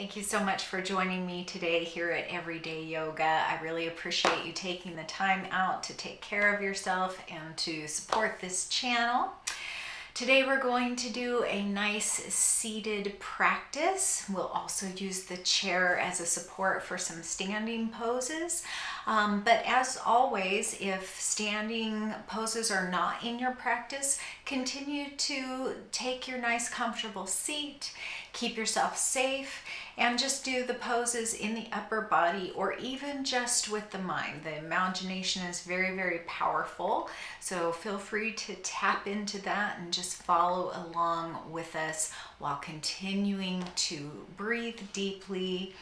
Thank you so much for joining me today here at Everyday Yoga. I really appreciate you taking the time out to take care of yourself and to support this channel. Today we're going to do a nice seated practice. We'll also use the chair as a support for some standing poses. But as always, if standing poses are not in your practice, continue to take your nice comfortable seat, keep yourself safe, and just do the poses in the upper body or even just with the mind. The imagination is very, very powerful. So feel free to tap into that and just follow along with us while continuing to breathe deeply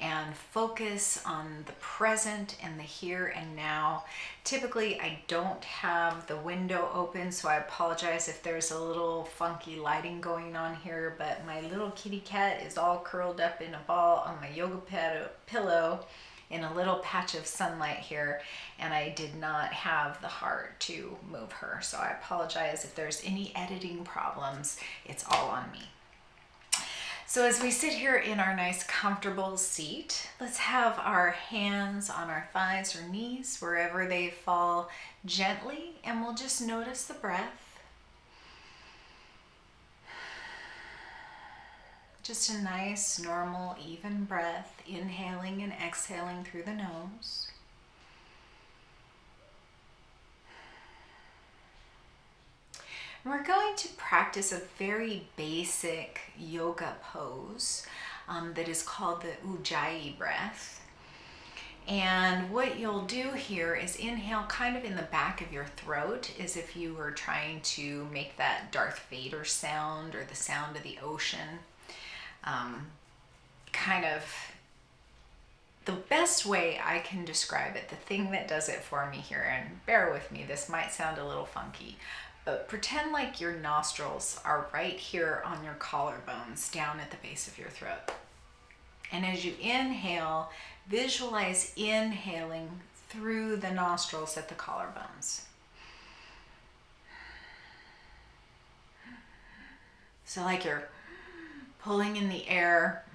and focus on the present and the here and now. Typically, I don't have the window open, so I apologize if there's a little funky lighting going on here, but my little kitty cat is all curled up in a ball on my yoga pillow in a little patch of sunlight here, and I did not have the heart to move her. So I apologize if there's any editing problems. It's all on me. So as we sit here in our nice comfortable seat, let's have our hands on our thighs or knees, wherever they fall gently, and we'll just notice the breath. Just a nice, normal, even breath, inhaling and exhaling through the nose. We're going to practice a very basic yoga pose that is called the Ujjayi breath. And what you'll do here is inhale kind of in the back of your throat, as if you were trying to make that Darth Vadar sound or the sound of the ocean. Kind of the best way I can describe it, the thing that does it for me here, and bear with me, this might sound a little funky, but pretend like your nostrils are right here on your collarbones down at the base of your throat. And as you inhale, visualize inhaling through the nostrils at the collarbones. So like you're pulling in the air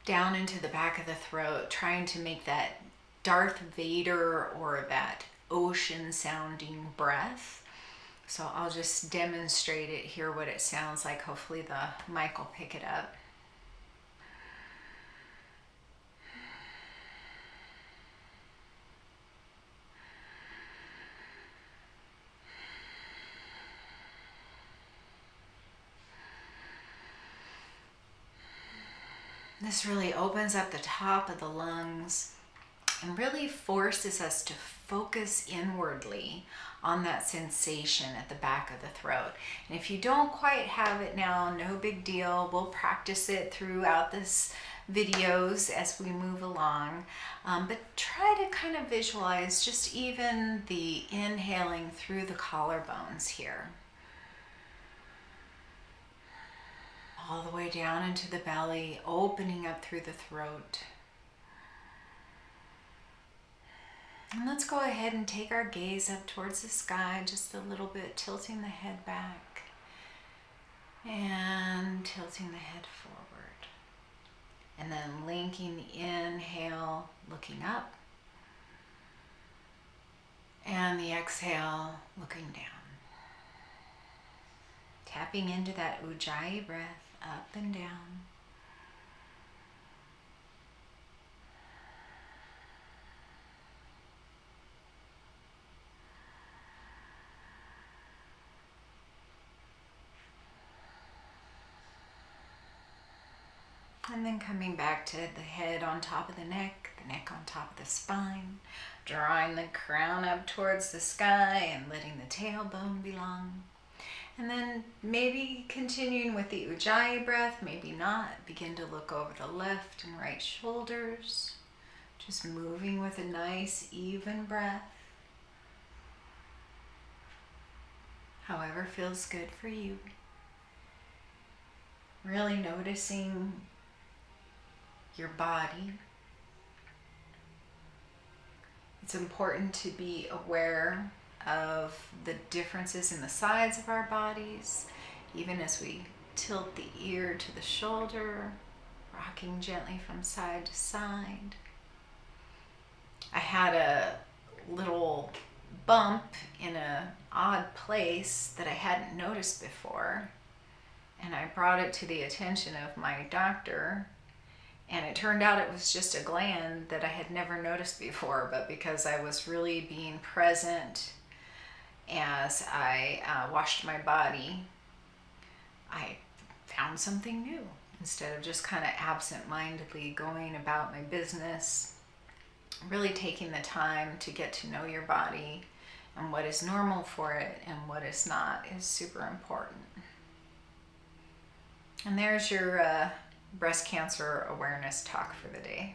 down into the back of the throat, trying to make that Darth Vader or that ocean sounding breath. So I'll just demonstrate it here, what it sounds like. Hopefully the mic will pick it up. This really opens up the top of the lungs and really forces us to focus inwardly on that sensation at the back of the throat. And if you don't quite have it now, no big deal. We'll practice it throughout this videos as we move along. But try to kind of visualize just even the inhaling through the collarbones here. All the way down into the belly, opening up through the throat. And let's go ahead and take our gaze up towards the sky just a little bit, tilting the head back and tilting the head forward. And then linking the inhale, looking up, and the exhale, looking down. Tapping into that Ujjayi breath, up and down. And then coming back to the head on top of the neck on top of the spine, drawing the crown up towards the sky and letting the tailbone belong. And then maybe continuing with the Ujjayi breath, maybe not. Begin to look over the left and right shoulders, just moving with a nice even breath. However feels good for you. Really noticing your body. It's important to be aware of the differences in the sides of our bodies, even as we tilt the ear to the shoulder rocking gently from side to side. I had a little bump in an odd place that I hadn't noticed before, and I brought it to the attention of my doctor, and it turned out it was just a gland that I had never noticed before, but because I was really being present as I washed my body, I found something new instead of just kind of absent-mindedly going about my business. Really taking the time to get to know your body and what is normal for it and what is not is super important. And there's your breast cancer awareness talk for the day.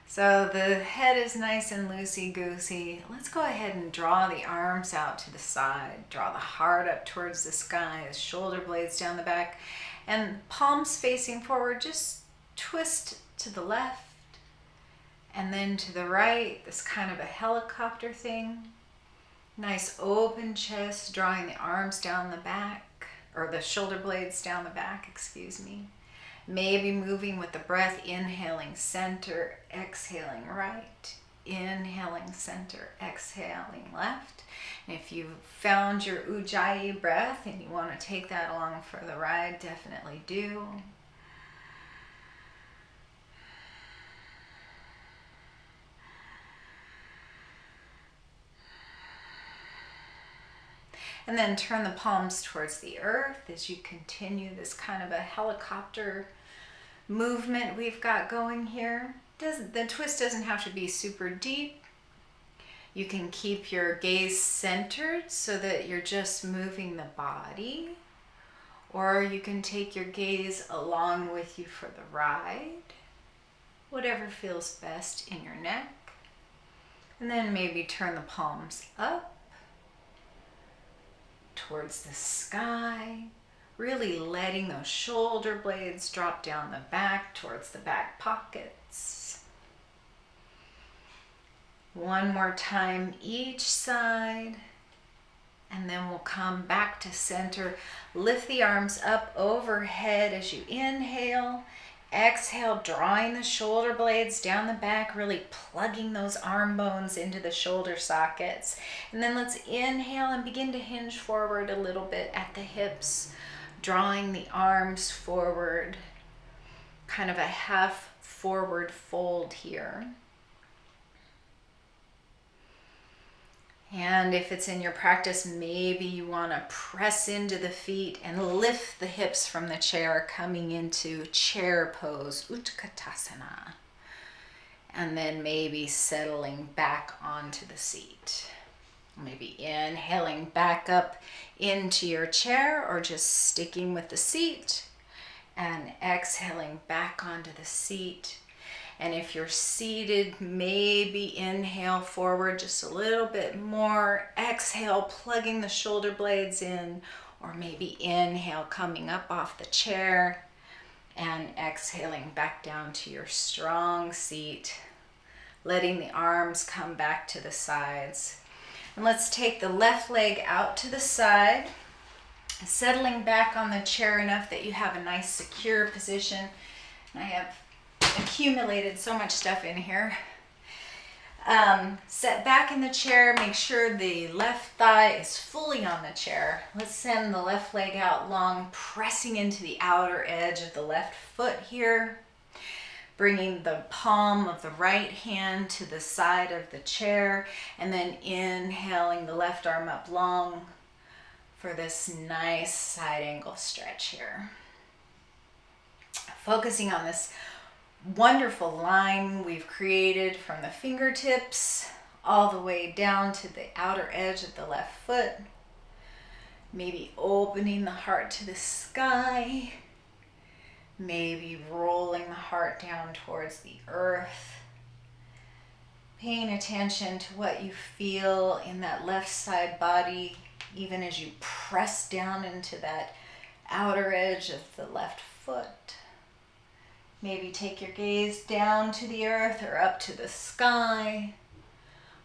So the head is nice and loosey-goosey. Let's go ahead and draw the arms out to the side. Draw the heart up towards the sky, as shoulder blades down the back, and palms facing forward. Just twist to the left and then to the right, this kind of a helicopter thing. Nice open chest, drawing the arms down the back, or the shoulder blades down the back, excuse me. Maybe moving with the breath, inhaling center, exhaling right. Inhaling center, exhaling left. And if you've found your Ujjayi breath and you want to take that along for the ride, definitely do. And then turn the palms towards the earth as you continue this kind of a helicopter movement we've got going here. The twist doesn't have to be super deep. You can keep your gaze centered so that you're just moving the body, or you can take your gaze along with you for the ride, whatever feels best in your neck. And then maybe turn the palms up towards the sky, really letting those shoulder blades drop down the back towards the back pockets. One more time each side, and then we'll come back to center. Lift the arms up overhead as you inhale. Exhale, drawing the shoulder blades down the back, really plugging those arm bones into the shoulder sockets. And then let's inhale and begin to hinge forward a little bit at the hips, drawing the arms forward, kind of a half forward fold here. And if it's in your practice, maybe you want to press into the feet and lift the hips from the chair, coming into chair pose, Utkatasana. And then maybe settling back onto the seat. Maybe inhaling back up into your chair, or just sticking with the seat, and exhaling back onto the seat. And if you're seated, maybe inhale forward just a little bit more. Exhale, plugging the shoulder blades in, or maybe inhale, coming up off the chair, and exhaling back down to your strong seat, letting the arms come back to the sides. And let's take the left leg out to the side, settling back on the chair enough that you have a nice secure position. And I have accumulated so much stuff in here. Set back in the chair, make sure the left thigh is fully on the chair. Let's send the left leg out long, pressing into the outer edge of the left foot here. Bringing the palm of the right hand to the side of the chair, and then inhaling the left arm up long for this nice side angle stretch here. Focusing on this wonderful line we've created from the fingertips all the way down to the outer edge of the left foot. Maybe opening the heart to the sky. Maybe rolling the heart down towards the earth. Paying attention to what you feel in that left side body, even as you press down into that outer edge of the left foot. Maybe take your gaze down to the earth or up to the sky,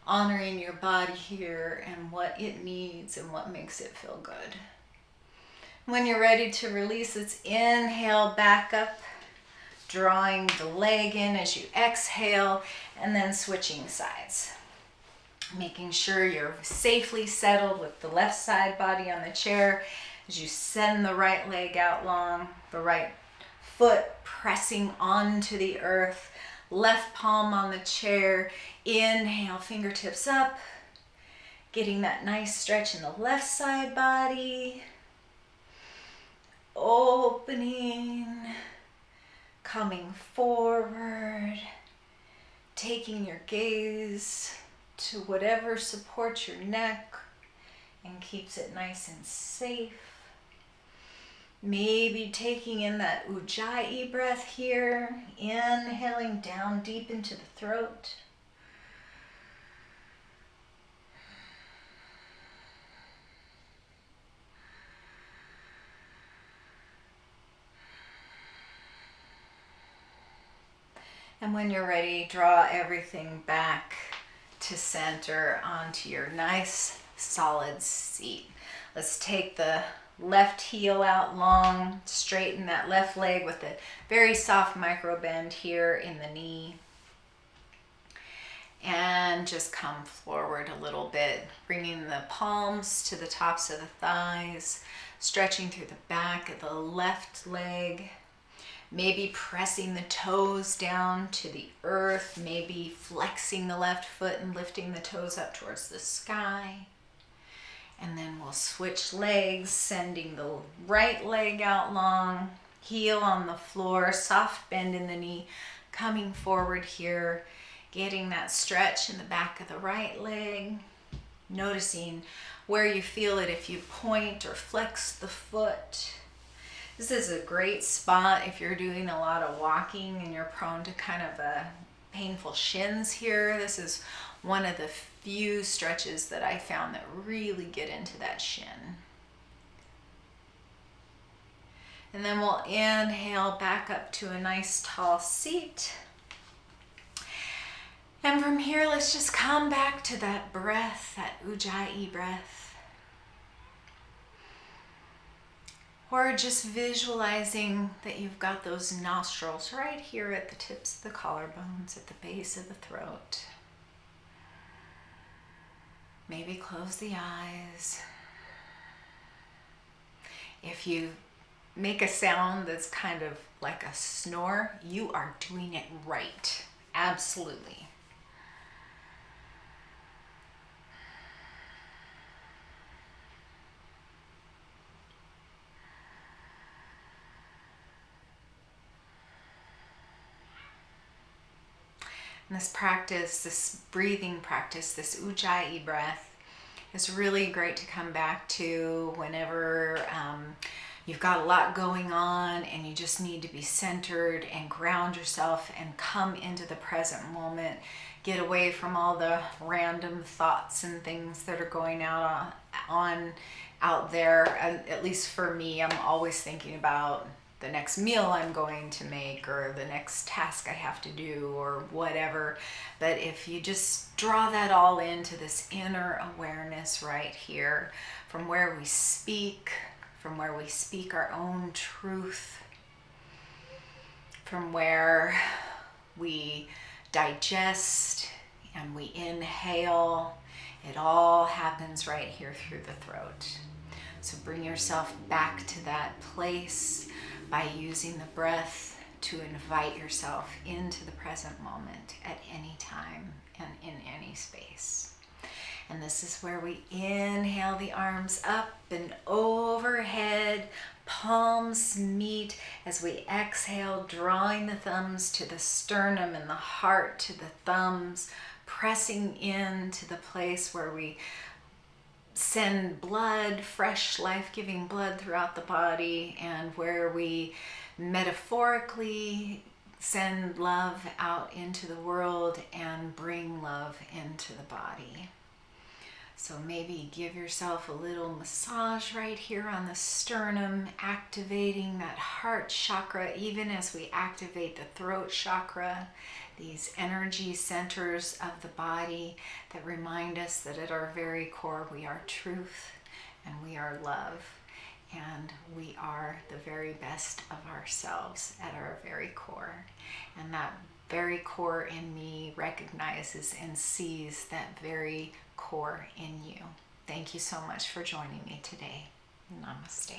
honoring your body here and what it needs and what makes it feel good. When you're ready to release, let's inhale back up, drawing the leg in as you exhale, and then switching sides. Making sure you're safely settled with the left side body on the chair as you send the right leg out long, the right foot pressing onto the earth, left palm on the chair. Inhale, fingertips up, getting that nice stretch in the left side body. Opening, coming forward, taking your gaze to whatever supports your neck and keeps it nice and safe. Maybe taking in that Ujjayi breath here, inhaling down deep into the throat. And when you're ready, draw everything back to center onto your nice solid seat. Let's take the left heel out long, straighten that left leg with a very soft micro bend here in the knee. And just come forward a little bit, bringing the palms to the tops of the thighs, stretching through the back of the left leg. Maybe pressing the toes down to the earth, maybe flexing the left foot and lifting the toes up towards the sky. And then we'll switch legs, sending the right leg out long, heel on the floor, soft bend in the knee, coming forward here, getting that stretch in the back of the right leg, noticing where you feel it if you point or flex the foot. This is a great spot if you're doing a lot of walking and you're prone to kind of painful shins here. This is one of the few stretches that I found that really get into that shin. And then we'll inhale back up to a nice tall seat. And from here, let's just come back to that breath, that Ujjayi breath. Or just visualizing that you've got those nostrils right here at the tips of the collarbones, at the base of the throat. Maybe close the eyes. If you make a sound that's kind of like a snore, you are doing it right. Absolutely. And this practice, this breathing practice, this Ujjayi breath is really great to come back to whenever you've got a lot going on and you just need to be centered and ground yourself and come into the present moment. Get away from all the random thoughts and things that are going out there. At least for me, I'm always thinking about the next meal I'm going to make or the next task I have to do or whatever. But if you just draw that all into this inner awareness right here, from where we speak our own truth, from where we digest and we inhale, it all happens right here through the throat. So bring yourself back to that place by using the breath to invite yourself into the present moment at any time and in any space. And this is where we inhale the arms up and overhead, palms meet as we exhale, drawing the thumbs to the sternum and the heart to the thumbs, pressing into the place where we send blood, fresh life-giving blood throughout the body, and where we metaphorically send love out into the world and bring love into the body. So maybe give yourself a little massage right here on the sternum, activating that heart chakra, even as we activate the throat chakra, these energy centers of the body that remind us that at our very core we are truth and we are love. and we are the very best of ourselves at our very core. And that very core in me recognizes and sees that very core in you. Thank you so much for joining me today. Namaste.